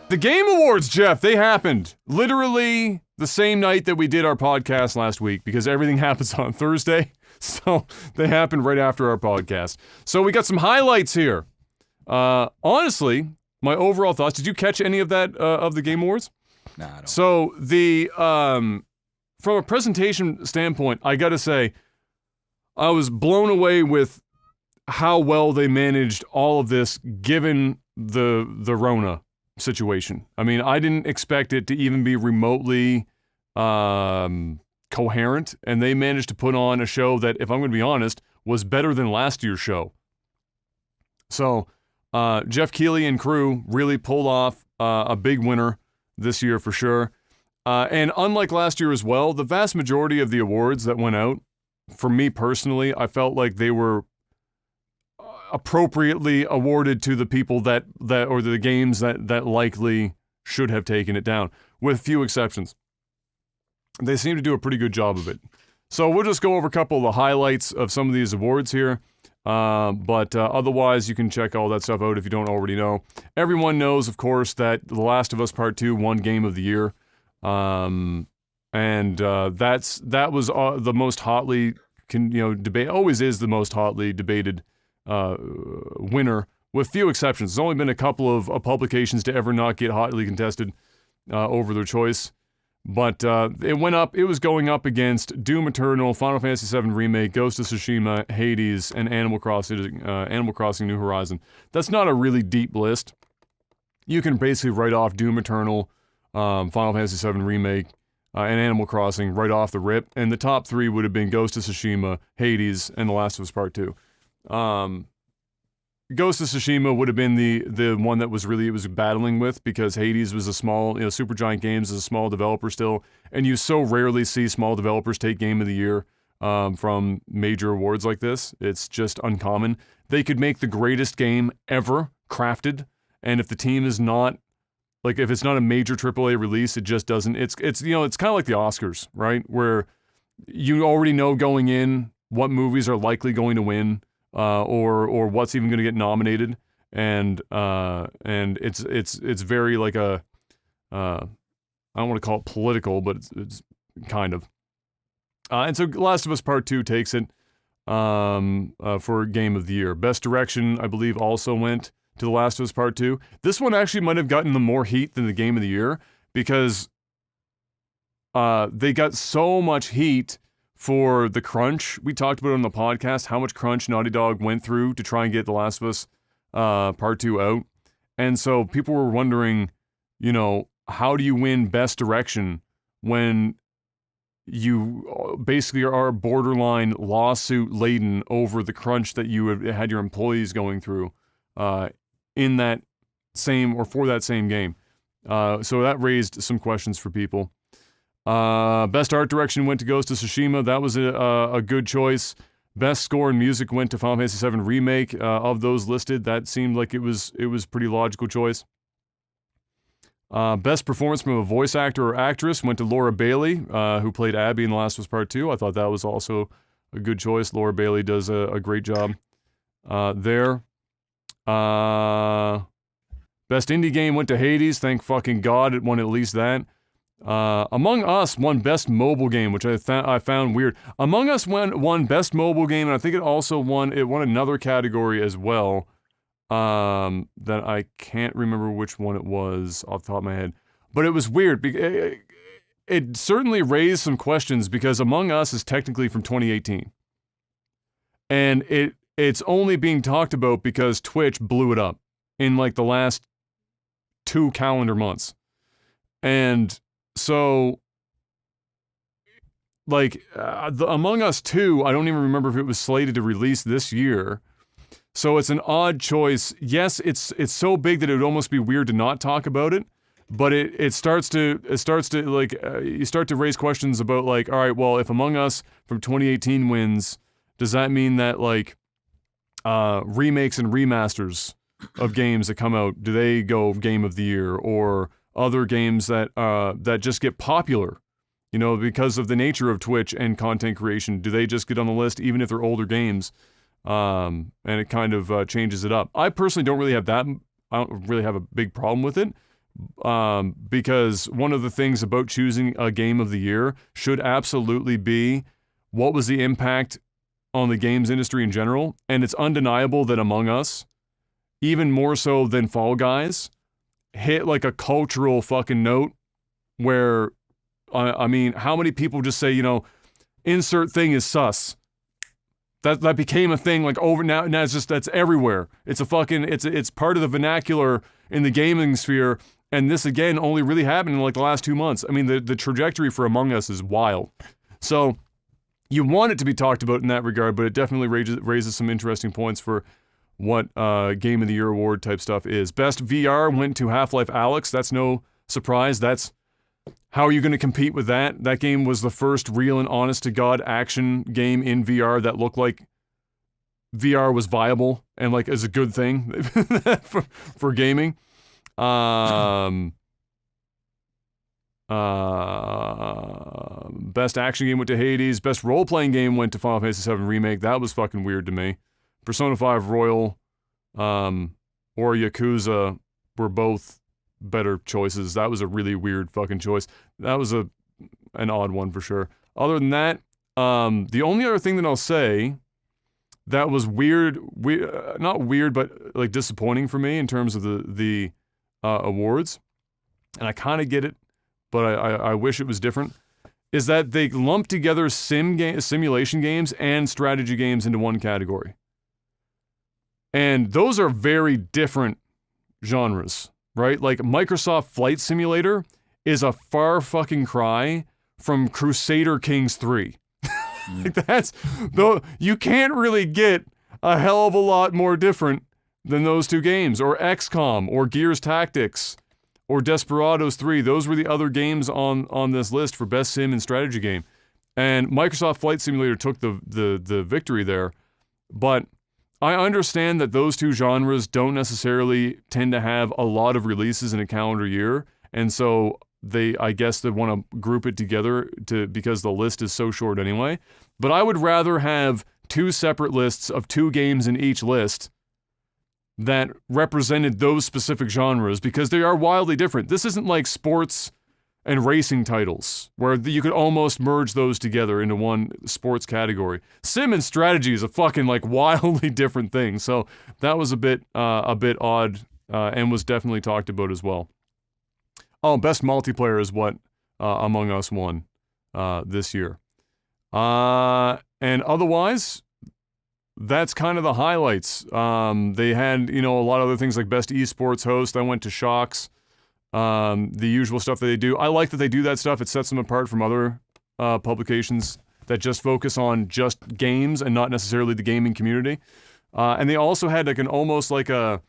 The Game Awards, Jeff, they happened literally the same night that we did our podcast last week because everything happens on Thursday. So they happened right after our podcast. So we got some highlights here. Honestly, my overall thoughts, did you catch any of that of the Game Awards? Nah, I don't. So the from a presentation standpoint, I got to say I was blown away with how well they managed all of this given the Rona situation. I mean, I didn't expect it to even be remotely coherent, and they managed to put on a show that, if I'm going to be honest, was better than last year's show. So Jeff Keighley and crew really pulled off a big winner this year for sure. And unlike last year as well, the vast majority of the awards that went out, for me personally, I felt like they were appropriately awarded to the people that or the games that likely should have taken it down, with few exceptions. They seem to do a pretty good job of it. So we'll just go over a couple of the highlights of some of these awards here. But otherwise, you can check all that stuff out if you don't already know. Everyone knows, of course, that The Last of Us Part 2 won Game of the Year. That was the most hotly debate. Always is the most hotly debated winner, with few exceptions. There's only been a couple of publications to ever not get hotly contested over their choice. But it went up. It was going up against Doom Eternal, Final Fantasy VII Remake, Ghost of Tsushima, Hades, and Animal Crossing New Horizon. That's not a really deep list. You can basically write off Doom Eternal, Final Fantasy VII Remake, and Animal Crossing right off the rip. And the top three would have been Ghost of Tsushima, Hades, and The Last of Us Part 2. Ghost of Tsushima would have been the one that was battling with, because Hades was a small, Supergiant Games is a small developer still, and you so rarely see small developers take Game of the Year from major awards like this. It's just uncommon. They could make the greatest game ever crafted, and if the team is not, like, if it's not a major AAA release, it just doesn't. It's it's kind of like the Oscars, right? Where you already know going in what movies are likely going to win. Or what's even going to get nominated, and it's very like a I don't want to call it political, but it's kind of, and so Last of Us Part 2 takes it for Game of the Year. Best Direction, I believe, also went to The Last of Us Part 2. This one actually might have gotten the more heat than the Game of the Year, because they got so much heat for the crunch. We talked about it on the podcast, how much crunch Naughty Dog went through to try and get The Last of Us Part 2 out. And so people were wondering, how do you win Best Direction when you basically are borderline lawsuit laden over the crunch that you had your employees going through in that same, or for that same game. So that raised some questions for people. Best Art Direction went to Ghost of Tsushima. That was a good choice. Best Score and Music went to Final Fantasy VII Remake. Of those listed, that seemed like it was pretty logical choice. Best Performance from a Voice Actor or Actress went to Laura Bailey, who played Abby in The Last of Us Part 2. I thought that was also a good choice. Laura Bailey does a great job there. Best Indie Game went to Hades. Thank fucking God it won at least that. Among Us won Best Mobile Game, which I found weird. Among Us won Best Mobile Game, and I think it won another category as well, that I can't remember which one it was off the top of my head. But it was weird. It certainly raised some questions, because Among Us is technically from 2018. And it's only being talked about because Twitch blew it up in like the last 2 calendar months. And so, like, Among Us 2, I don't even remember if it was slated to release this year. So it's an odd choice. Yes, it's so big that it would almost be weird to not talk about it, but it starts to like, you start to raise questions about, like, all right, well, if Among Us from 2018 wins, does that mean that, like, remakes and remasters of games that come out, do they go Game of the Year? Or other games that just get popular, because of the nature of Twitch and content creation, do they just get on the list even if they're older games? And it kind of changes it up. I personally don't really have a big problem with it, because one of the things about choosing a game of the year should absolutely be what was the impact on the games industry in general. And it's undeniable that Among Us, even more so than Fall Guys, hit like a cultural fucking note where, I mean, how many people just say, insert thing is sus. That became a thing like over now it's just, that's everywhere. It's a fucking, it's part of the vernacular in the gaming sphere. And this again only really happened in like the last 2 months. I mean, the trajectory for Among Us is wild. So you want it to be talked about in that regard, but it definitely raises some interesting points for what Game of the Year award type stuff is. Best VR went to Half-Life Alyx. That's no surprise. That's how are you going to compete with that? That game was the first real and honest-to-God action game in VR that looked like VR was viable and like is a good thing for gaming. Best action game went to Hades. Best role-playing game went to Final Fantasy VII Remake. That was fucking weird to me. Persona 5 Royal, or Yakuza were both better choices. That was a really weird fucking choice. That was an odd one for sure. Other than that, the only other thing that I'll say that was weird, not weird, but like disappointing for me in terms of the awards, and I kind of get it, but I wish it was different, is that they lumped together simulation games and strategy games into one category. And those are very different genres, right? Like Microsoft Flight Simulator is a far fucking cry from Crusader Kings 3. Like that's, though, you can't really get a hell of a lot more different than those two games, or XCOM, or Gears Tactics, or Desperados 3. Those were the other games on this list for best sim and strategy game. And Microsoft Flight Simulator took the victory there. But I understand that those two genres don't necessarily tend to have a lot of releases in a calendar year, and so I guess they want to group it together because the list is so short anyway. But I would rather have two separate lists of two games in each list that represented those specific genres, because they are wildly different. This isn't like sports and racing titles, where you could almost merge those together into one sports category. Sim and strategy is a fucking like wildly different thing, so that was a bit odd, and was definitely talked about as well. Oh, best multiplayer is what Among Us won this year. And otherwise, that's kind of the highlights. They had, a lot of other things like best esports host. I went to Shocks. The usual stuff that they do. I like that they do that stuff. It sets them apart from other publications that just focus on just games and not necessarily the gaming community. And they also had like almost like a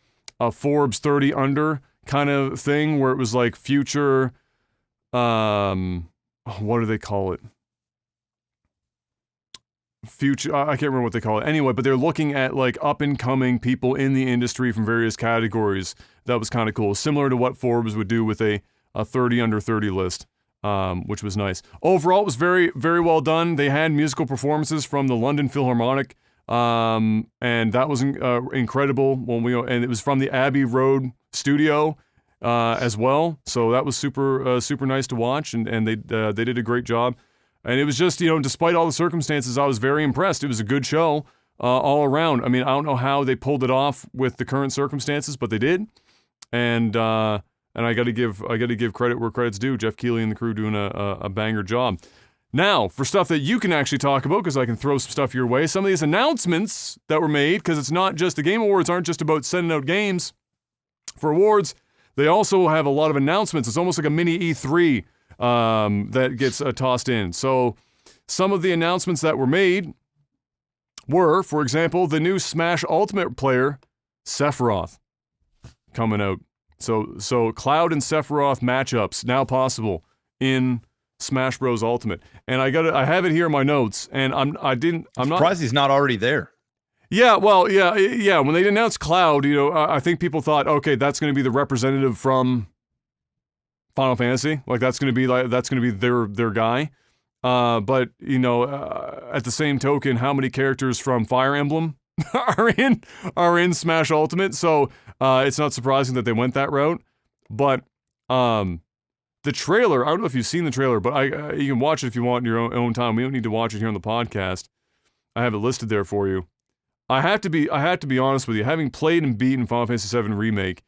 Forbes 30 under kind of thing where it was like future, what do they call it? Future, I can't remember what they call it. Anyway, but they're looking at like up and coming people in the industry from various categories. That was kind of cool. Similar to what Forbes would do with a 30 under 30 list, which was nice. Overall, it was very, very well done. They had musical performances from the London Philharmonic, and that was incredible. And it was from the Abbey Road studio as well. So that was super nice to watch, and they did a great job. And it was just, despite all the circumstances, I was very impressed. It was a good show all around. I mean, I don't know how they pulled it off with the current circumstances, but they did. And I got to give credit where credit's due. Jeff Keighley and the crew doing a banger job. Now, for stuff that you can actually talk about, because I can throw some stuff your way, some of these announcements that were made, because it's not just, the Game Awards aren't just about sending out games for awards. They also have a lot of announcements. It's almost like a mini E3 that gets tossed in. So some of the announcements that were made were, for example, the new Smash Ultimate player, Sephiroth, coming out. So Cloud and Sephiroth matchups now possible in Smash Bros. Ultimate. And I have it here in my notes, and I'm surprised he's not already there. Yeah, well, yeah. When they announced Cloud, I think people thought, okay, that's going to be the representative from Final Fantasy, like that's going to be their guy. But at the same token, how many characters from Fire Emblem are in Smash Ultimate? So it's not surprising that they went that route. But The trailer, I don't know if you've seen the trailer, but you can watch it if you want in your own time. We don't need to watch it here on the podcast. I have it listed there for you. I have to be honest with you. Having played and beaten Final Fantasy VII Remake,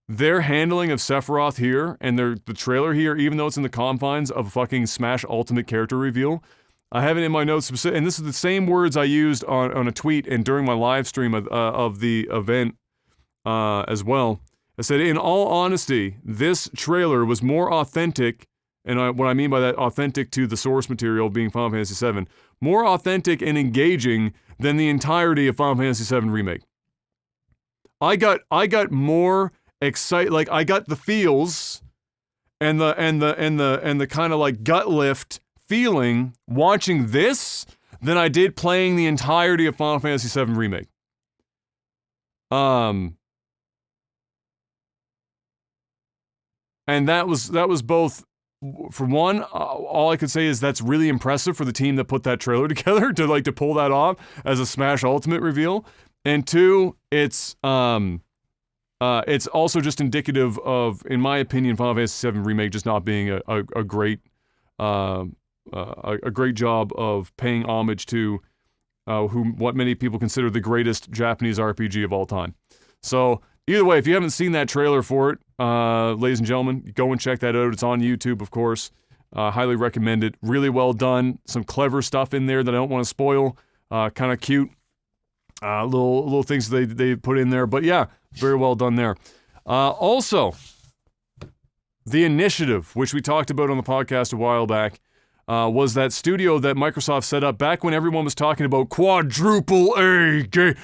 their handling of Sephiroth here and the trailer here, even though it's in the confines of fucking Smash Ultimate character reveal, I have it in my notes, and this is the same words I used on a tweet and during my live stream of the event as well. I said, in all honesty, this trailer was more authentic, and what I mean by that, authentic to the source material being Final Fantasy VII, more authentic and engaging than the entirety of Final Fantasy VII Remake. I got more excited, like I got the feels and the kind of like gut lift feeling watching this than I did playing the entirety of Final Fantasy VII Remake. And that was both, for one, all I could say is that's really impressive for the team that put that trailer together to pull that off as a Smash Ultimate reveal. And two, it's also just indicative of, in my opinion, Final Fantasy VII Remake just not being a great job of paying homage to what many people consider the greatest Japanese RPG of all time. So either way, if you haven't seen that trailer for it, ladies and gentlemen, go and check that out. It's on YouTube, of course. Highly recommend it. Really well done. Some clever stuff in there that I don't want to spoil. Kind of cute. Little things they put in there. But yeah, very well done there. Also, The Initiative, which we talked about on the podcast a while back, was that studio that Microsoft set up back when everyone was talking about quadruple A game.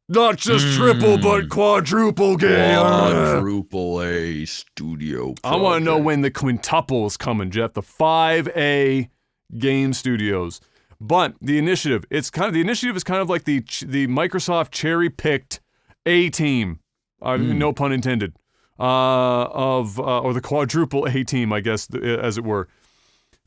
Not just triple, but quadruple game. Quadruple A studio project. I want to know when the quintuple is coming, Jeff. The 5A game studios. But The Initiative, The Initiative is kind of like the Microsoft cherry-picked A-team, no pun intended, or the quadruple A-team, I guess, as it were,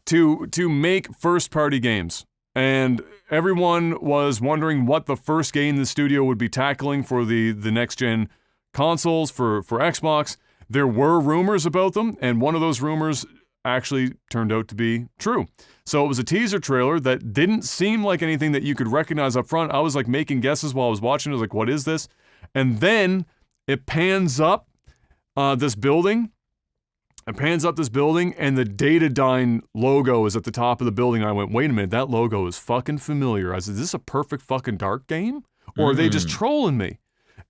to make first-party games. And everyone was wondering what the first game the studio would be tackling for the next-gen consoles, for Xbox. There were rumors about them, and one of those rumors actually turned out to be true. So it was a teaser trailer that didn't seem like anything that you could recognize up front. I was like making guesses while I was watching. I was like, what is this? And then it pans up this building. It pans up this building, and the Datadyne logo is at the top of the building. I went, wait a minute, that logo is fucking familiar. I said, is this a Perfect fucking Dark game? Or are they just trolling me?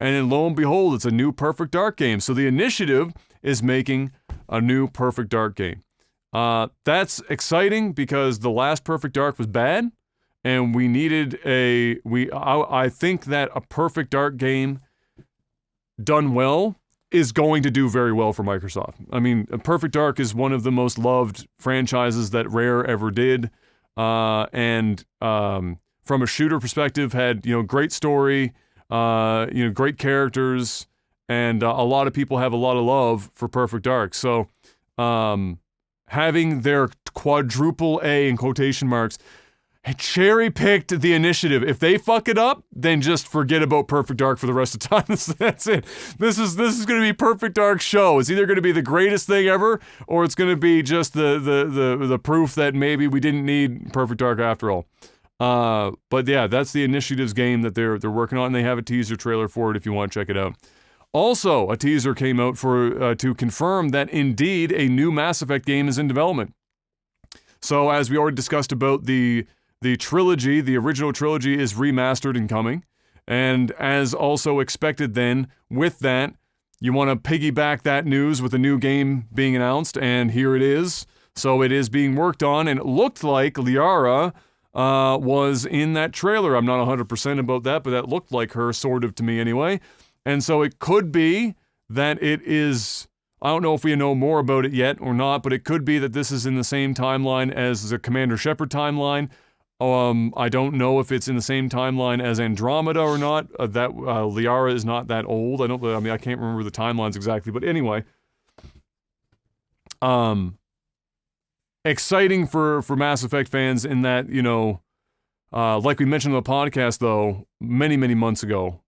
And then lo and behold, it's a new Perfect Dark game. So The Initiative is making a new Perfect Dark game. That's exciting because the last Perfect Dark was bad, and we needed I think that a Perfect Dark game done well is going to do very well for Microsoft. I mean, Perfect Dark is one of the most loved franchises that Rare ever did, and from a shooter perspective, had great story, great characters, and a lot of people have a lot of love for Perfect Dark. So, having their quadruple A in quotation marks cherry-picked The Initiative. If they fuck it up, then just forget about Perfect Dark for the rest of the time. That's it. This is going to be Perfect Dark's show. It's either going to be the greatest thing ever, or it's going to be just the proof that maybe we didn't need Perfect Dark after all. But yeah, that's The Initiative's game that they're working on, and they have a teaser trailer for it if you want to check it out. Also, a teaser came out to confirm that indeed a new Mass Effect game is in development. So as we already discussed about the trilogy, the original trilogy is remastered and coming. And as also expected then, with that, you want to piggyback that news with a new game being announced, and here it is. So it is being worked on, and it looked like Liara was in that trailer. I'm not 100% about that, but that looked like her, sort of, to me anyway. And so it could be that it is, I don't know if we know more about it yet or not, but it could be that this is in the same timeline as the Commander Shepard timeline. I don't know if it's in the same timeline as Andromeda or not. Liara is not that old. I can't remember the timelines exactly, but anyway. Exciting for Mass Effect fans in that, like we mentioned on the podcast, though, many, many months ago,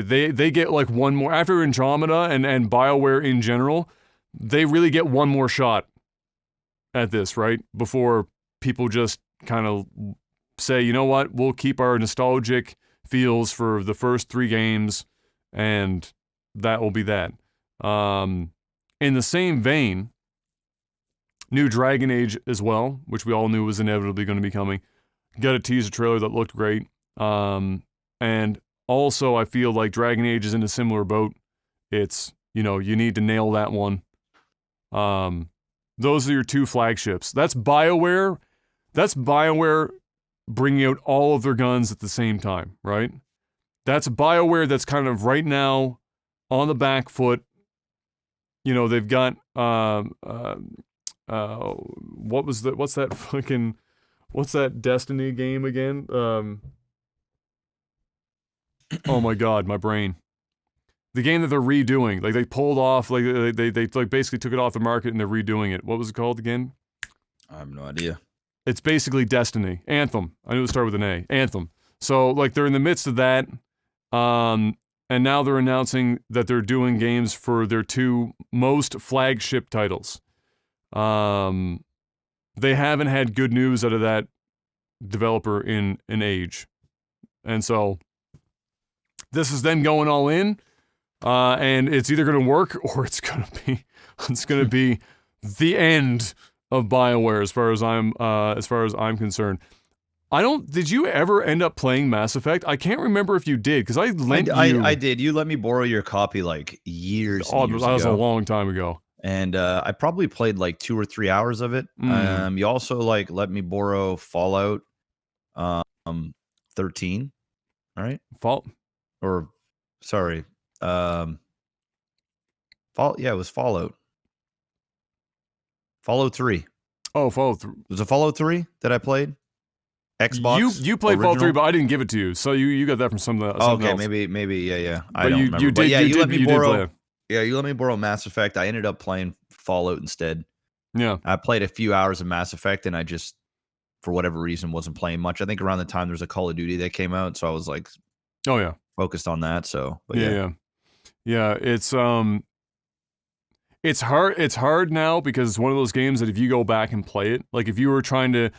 They get like one more after Andromeda and BioWare in general. They really get one more shot at this, right? Before people just kind of say, you know what, we'll keep our nostalgic feels for the first 3 games, and that will be that. In the same vein, new Dragon Age as well, which we all knew was inevitably going to be coming. Got a teaser trailer that looked great. And also, I feel like Dragon Age is in a similar boat. It's, you need to nail that one. Those are your 2 flagships. That's BioWare. That's BioWare bringing out all of their guns at the same time, right? That's BioWare that's kind of right now on the back foot. They've got what's that Destiny game again? Oh my God, my brain. The game that they're redoing, like they pulled off, like they like basically took it off the market and they're redoing it. What was it called again? I have no idea. It's basically Destiny. Anthem. I knew it started with an A. Anthem. So like they're in the midst of that, and now they're announcing that they're doing games for their 2 most flagship titles. They haven't had good news out of that developer in an age, and so this is them going all in. And it's either going to work or it's going to be the end of BioWare as far as I'm concerned. Did you ever end up playing Mass Effect? I can't remember if you did, because I lent you. I did. You let me borrow your copy like years That ago. was a long time ago. And I probably played like 2 or 3 hours of it. You also like let me borrow Fallout 13, right? Yeah, it was Fallout. Fallout 3. Oh, Fallout 3. Was it Fallout 3 that I played? Xbox. You played original? Fallout 3, but I didn't give it to you. So you got that from something else. Maybe, yeah. I but don't you remember. did. But yeah, you let me borrow. Play. Yeah, you let me borrow Mass Effect. I ended up playing Fallout instead. Yeah. I played a few hours of Mass Effect, and I just, for whatever reason, wasn't playing much. I think around the time there was a Call of Duty that came out, so I was like, oh yeah, focused on that. So, but yeah. It's hard. It's hard now because it's one of those games that if you go back and play it, like if you were trying to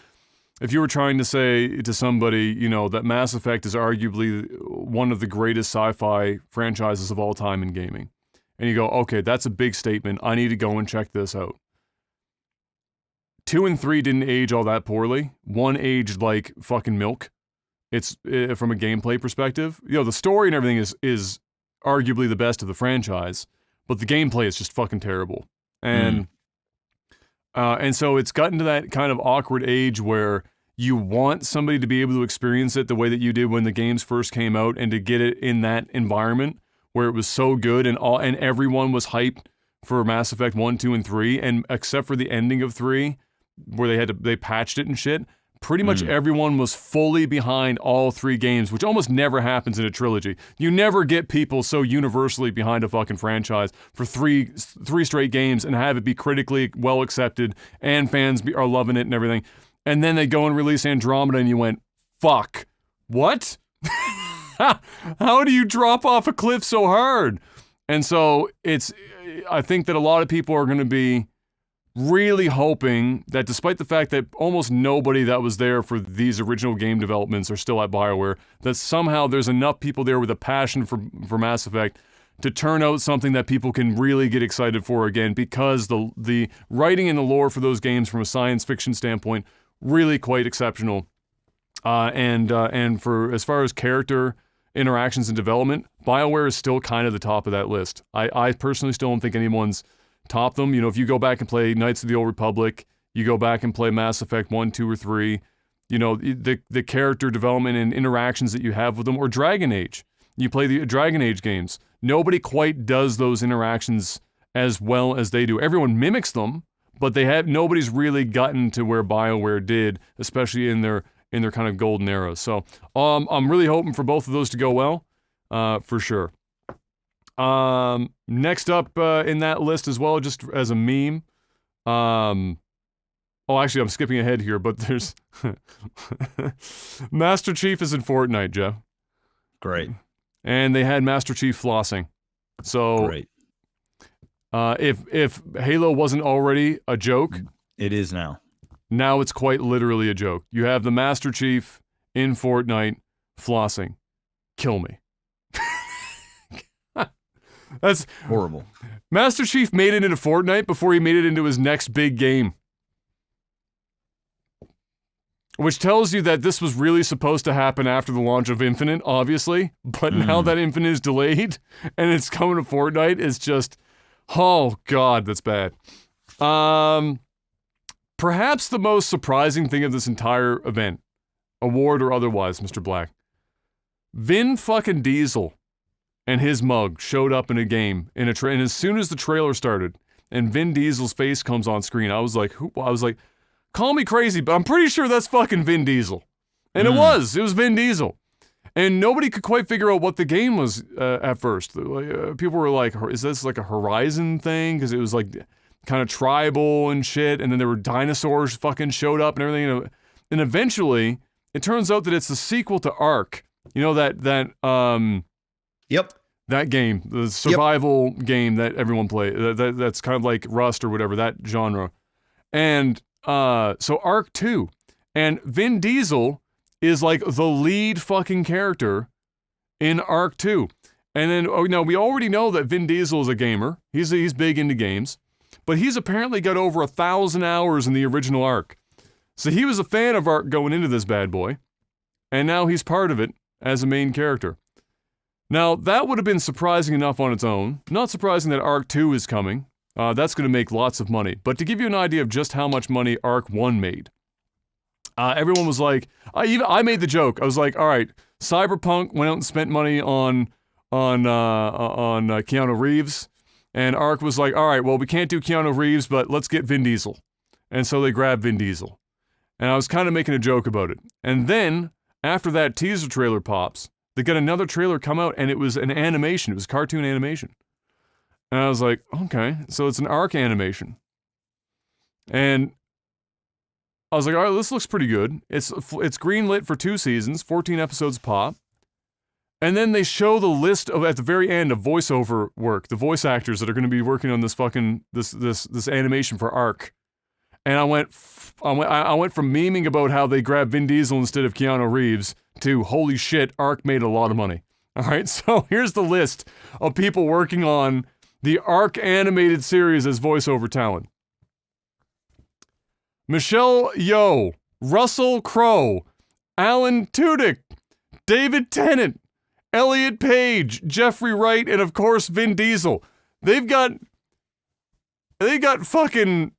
say to somebody, that Mass Effect is arguably one of the greatest sci-fi franchises of all time in gaming, and you go, okay, that's a big statement. I need to go and check this out. 2 and 3 didn't age all that poorly. 1 aged like fucking milk. It's from a gameplay perspective. The story and everything is arguably the best of the franchise, but the gameplay is just fucking terrible. And so it's gotten to that kind of awkward age where you want somebody to be able to experience it the way that you did when the games first came out, and to get it in that environment where it was so good and everyone was hyped for Mass Effect 1, 2, and 3, and except for the ending of 3, where they patched it and shit, pretty much everyone was fully behind all 3 games, which almost never happens in a trilogy. You never get people so universally behind a fucking franchise for three straight games and have it be critically well accepted and fans are loving it and everything. And then they go and release Andromeda and you went, fuck, what? How do you drop off a cliff so hard? And so I think that a lot of people are going to be really hoping that, despite the fact that almost nobody that was there for these original game developments are still at BioWare, that somehow there's enough people there with a passion for Mass Effect to turn out something that people can really get excited for again, because the writing and the lore for those games from a science fiction standpoint, really quite exceptional. And for as far as character interactions and development, BioWare is still kind of the top of that list. I personally still don't think anyone's top them. If you go back and play Knights of the Old Republic, you go back and play Mass Effect 1, 2, or 3, the character development and interactions that you have with them, or Dragon Age. You play the Dragon Age games. Nobody quite does those interactions as well as they do. Everyone mimics them, but nobody's really gotten to where BioWare did, especially in their kind of golden era. So I'm really hoping for both of those to go well, for sure. Next up in that list as well, just as a meme. Actually, I'm skipping ahead here, but there's Master Chief is in Fortnite, Jeff. Great. and they had Master Chief flossing. So Great. if Halo wasn't already a joke, It is now. now it's quite literally a joke. You have the Master Chief in Fortnite flossing. Kill me. That's Horrible. Master Chief made it into Fortnite before he made it into his next big game. Which tells you that this was really supposed to happen after the launch of Infinite, obviously. But now that Infinite is delayed and it's coming to Fortnite, it's just, oh God, that's bad. Perhaps the most surprising thing of this entire event, award or otherwise, Mr. Black, Vin fucking Diesel and his mug showed up in a game and as soon as the trailer started and Vin Diesel's face comes on screen, I was like, call me crazy, but I'm pretty sure that's fucking Vin Diesel. And it was Vin Diesel. And nobody could quite figure out what the game was at first. People were like, is this like a Horizon thing? Because it was like kind of tribal and shit, and then there were dinosaurs fucking showed up and everything. And eventually, it turns out that it's the sequel to Ark. You know Yep. that game, the survival game that everyone plays. That's kind of like Rust or whatever, that genre. And so Ark 2. And Vin Diesel is like the lead fucking character in Ark 2. And then, we already know that Vin Diesel is a gamer. He's big into games. But he's apparently got over 1,000 hours in the original Ark. So he was a fan of Ark going into this bad boy. And now he's part of it as a main character. Now, that would have been surprising enough on its own. Not surprising that Ark 2 is coming. That's going to make lots of money. But to give you an idea of just how much money Ark 1 made, everyone was like, I made the joke. I was like, all right, Cyberpunk went out and spent money on Keanu Reeves, and Ark was like, all right, well, we can't do Keanu Reeves, but let's get Vin Diesel. And so they grabbed Vin Diesel. And I was kind of making a joke about it. And then, after that teaser trailer pops, they got another trailer come out, and it was an animation. It was cartoon animation. And I was like, okay, so it's an Ark animation. And I was like, all right, this looks pretty good. It's greenlit for 2 seasons, 14 episodes pop. And then they show the list of, at the very end, of voiceover work, the voice actors that are going to be working on this fucking, this animation for Ark. And I went from memeing about how they grabbed Vin Diesel instead of Keanu Reeves to, holy shit, Ark made a lot of money. All right, so here's the list of people working on the Ark animated series as voiceover talent. Michelle Yeoh, Russell Crowe, Alan Tudyk, David Tennant, Elliot Page, Jeffrey Wright, and of course Vin Diesel. They got fucking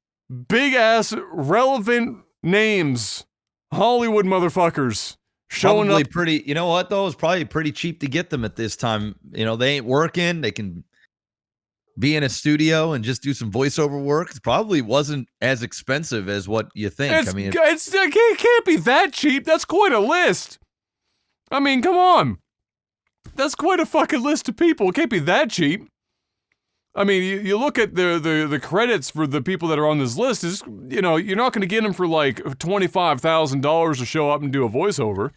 big ass relevant names, Hollywood motherfuckers showing Probably up. pretty. You know what though? It's probably pretty cheap to get them at this time. You know, they ain't working. They can be in a studio and just do some voiceover work. It probably wasn't as expensive as what you think. It can't be that cheap. That's quite a list. I mean, come on. That's quite a fucking list of people. It can't be that cheap. I mean, you look at the credits for the people that are on this list, is, you know, you're not going to get them for like $25,000 to show up and do a voiceover.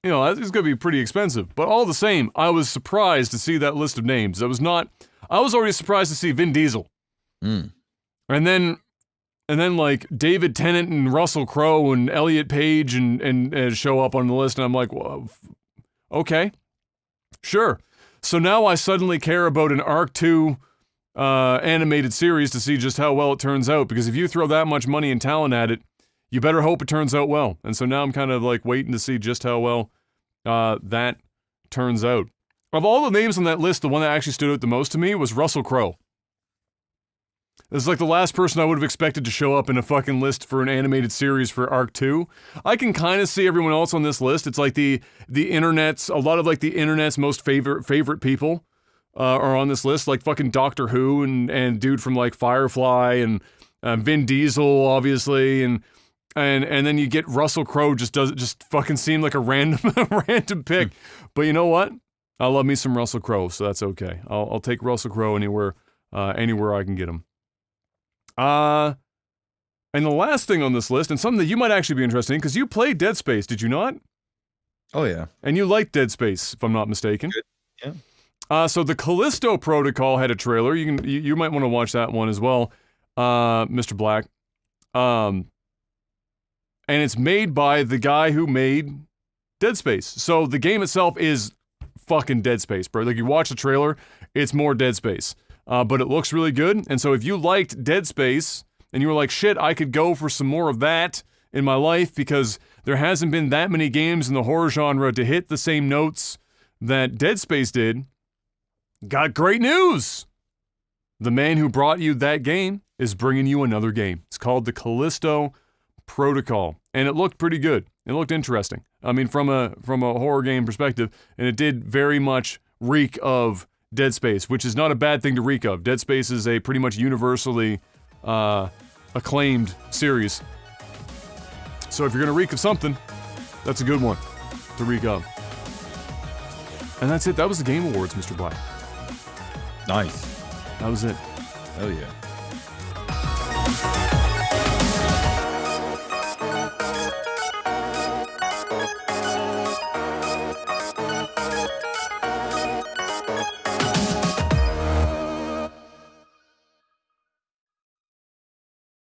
You know, it's going to be pretty expensive. But all the same, I was surprised to see that list of names. I was already surprised to see Vin Diesel. Mm. And then like David Tennant and Russell Crowe and Elliot Page and show up on the list, and I'm like, well, okay, sure. So now I suddenly care about an Ark 2 animated series to see just how well it turns out, because if you throw that much money and talent at it, you better hope it turns out well. And so now I'm kind of like waiting to see just how well that turns out. Of all the names on that list, the one that actually stood out the most to me was Russell Crowe. This is like the last person I would have expected to show up in a fucking list for an animated series for Ark 2. I can kind of see everyone else on this list. It's like the internet's, a lot of like the internet's most favorite people are on this list, like fucking Doctor Who and dude from like Firefly and Vin Diesel, obviously, and then you get Russell Crowe just fucking seem like a random pick. But you know what? I love me some Russell Crowe, so that's okay. I'll take Russell Crowe anywhere I can get him. And the last thing on this list, and something that you might actually be interested in, because you played Dead Space, did you not? Oh yeah. And you liked Dead Space, if I'm not mistaken. Good. Yeah. So the Callisto Protocol had a trailer. You might want to watch that one as well, Mr. Black. And it's made by the guy who made Dead Space. So the game itself is fucking Dead Space, bro. Like, you watch the trailer, it's more Dead Space. But it looks really good. And so if you liked Dead Space and you were like, shit, I could go for some more of that in my life, because there hasn't been that many games in the horror genre to hit the same notes that Dead Space did, got great news. The man who brought you that game is bringing you another game. It's called the Callisto Protocol, and it looked pretty good. It looked interesting. I mean, from a horror game perspective, and it did very much reek of Dead Space, which is not a bad thing to reek of. Dead Space is a pretty much universally acclaimed series. So if you're gonna reek of something, that's a good one to reek of. And that's it. That was the Game Awards, Mr. Black. Nice. That was it. Oh yeah.